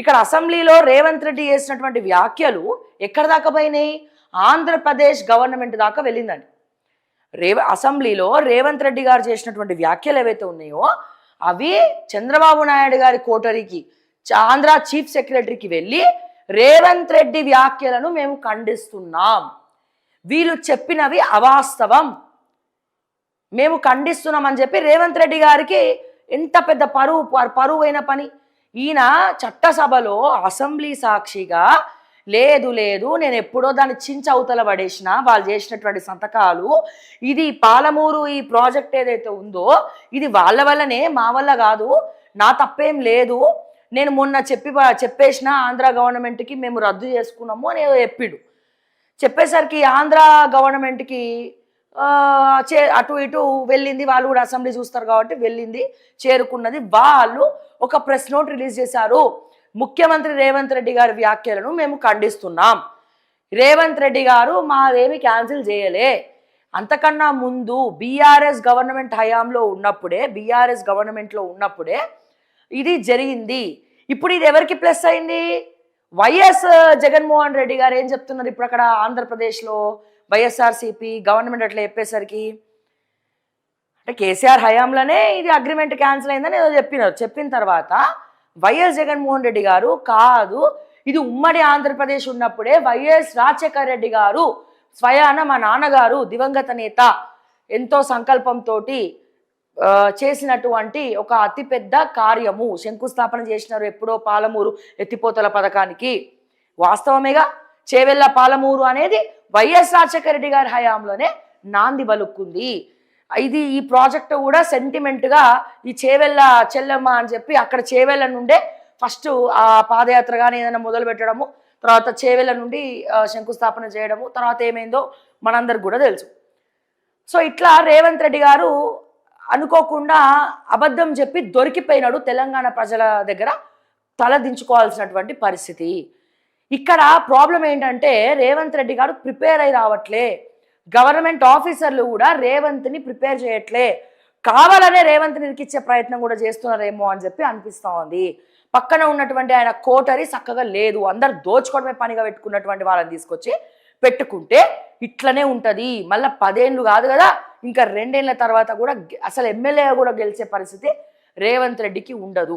ఇక్కడ అసెంబ్లీలో రేవంత్ రెడ్డి చేసినటువంటి వ్యాఖ్యలు ఎక్కడ దాకా పోయినాయి? ఆంధ్రప్రదేశ్ గవర్నమెంట్ దాకా వెళ్ళిందండి. అసెంబ్లీలో రేవంత్ రెడ్డి గారు చేసినటువంటి వ్యాఖ్యలు ఏవైతే ఉన్నాయో అవి చంద్రబాబు నాయుడు గారి కోటరీకి, ఆంధ్ర చీఫ్ సెక్రటరీకి వెళ్ళి రేవంత్ రెడ్డి వ్యాఖ్యలను మేము ఖండిస్తున్నాం, వీళ్ళు చెప్పినవి అవాస్తవం, మేము ఖండిస్తున్నామని చెప్పి రేవంత్ రెడ్డి గారికి ఎంత పెద్ద పరువైన పని. ఈయన చట్టసభలో అసెంబ్లీ సాక్షిగా లేదు లేదు నేను ఎప్పుడో దాన్ని చించి అవతల పడేసిన, వాళ్ళు చేసినటువంటి సంతకాలు, ఇది పాలమూరు ఈ ప్రాజెక్ట్ ఏదైతే ఉందో ఇది వాళ్ళ వల్లనే, మా వల్ల కాదు, నా తప్పేం లేదు, నేను మొన్న చెప్పేసిన ఆంధ్ర గవర్నమెంట్కి మేము రద్దు చేసుకున్నాము అని చెప్పిండు. చెప్పేసరికి ఆంధ్ర గవర్నమెంట్కి అటు ఇటు వెళ్ళింది, వాళ్ళు కూడా అసెంబ్లీ చూస్తారు కాబట్టి వెళ్ళింది, చేరుకున్నది. వాళ్ళు ఒక ప్రెస్ నోట్ రిలీజ్ చేశారు, ముఖ్యమంత్రి రేవంత్ రెడ్డి గారి వ్యాఖ్యలను మేము ఖండిస్తున్నాం, రేవంత్ రెడ్డి గారు మాదేమి క్యాన్సిల్ చేయలే, అంతకన్నా ముందు బీఆర్ఎస్ గవర్నమెంట్ హయాంలో ఉన్నప్పుడే, బీఆర్ఎస్ గవర్నమెంట్లో ఉన్నప్పుడే ఇది జరిగింది. ఇప్పుడు ఇది ఎవరికి ప్లస్ అయింది? వైఎస్ జగన్మోహన్ రెడ్డి గారు ఏం చెప్తున్నారు ఇప్పుడు అక్కడ ఆంధ్రప్రదేశ్లో వైఎస్ఆర్సీపీ గవర్నమెంట్ అట్లా చెప్పేసరికి, అంటే కేసీఆర్ హయాంలోనే ఇది అగ్రిమెంట్ క్యాన్సిల్ అయిందని ఏదో చెప్పినారు. చెప్పిన తర్వాత వైఎస్ జగన్మోహన్ రెడ్డి గారు కాదు, ఇది ఉమ్మడి ఆంధ్రప్రదేశ్ ఉన్నప్పుడే వైఎస్ రాజశేఖర రెడ్డి గారు స్వయాన మా నాన్నగారు దివంగత నేత ఎంతో సంకల్పంతో చేసినటువంటి ఒక అతిపెద్ద కార్యము, శంకుస్థాపన చేసినారు ఎప్పుడో పాలమూరు ఎత్తిపోతల పథకానికి. వాస్తవమేగా, చేవెళ్ళ పాలమూరు అనేది వైఎస్ రాజశేఖర రెడ్డి గారి హయాంలోనే నాంది బలుక్కుంది. ఇది ఈ ప్రాజెక్టు కూడా సెంటిమెంట్గా ఈ చేవెళ్ళ చెల్లెమ్మ అని చెప్పి అక్కడ చేవెళ్ళ నుండే ఫస్ట్ ఆ పాదయాత్ర కానీ ఏదైనా మొదలు పెట్టడము, తర్వాత చేవెళ్ళ నుండి శంకుస్థాపన చేయడము, తర్వాత ఏమైందో మనందరికి కూడా తెలుసు. సో ఇట్లా రేవంత్ రెడ్డి గారు అనుకోకుండా అబద్ధం చెప్పి దొరికిపోయినాడు, తెలంగాణ ప్రజల దగ్గర తలదించుకోవాల్సినటువంటి పరిస్థితి. ఇక్కడ ప్రాబ్లం ఏంటంటే రేవంత్ రెడ్డి గారు ప్రిపేర్ అయి రావట్లే, గవర్నమెంట్ ఆఫీసర్లు కూడా రేవంత్ని ప్రిపేర్ చేయట్లే, కావాలనే రేవంత్ని ఇరికిచ్చే ప్రయత్నం కూడా చేస్తున్నారేమో అని చెప్పి అనిపిస్తూ ఉంది. పక్కన ఉన్నటువంటి ఆయన కోటరీ చక్కగా లేదు, అందరు దోచుకోవడమే పనిగా పెట్టుకున్నటువంటి వాళ్ళని తీసుకొచ్చి పెట్టుకుంటే ఇట్లనే ఉంటుంది. మళ్ళీ 10 ఏళ్ళు కాదు కదా, ఇంకా 2 ఏళ్ల తర్వాత కూడా అసలు ఎమ్మెల్యే కూడా గెలిచే పరిస్థితి రేవంత్ రెడ్డికి ఉండదు.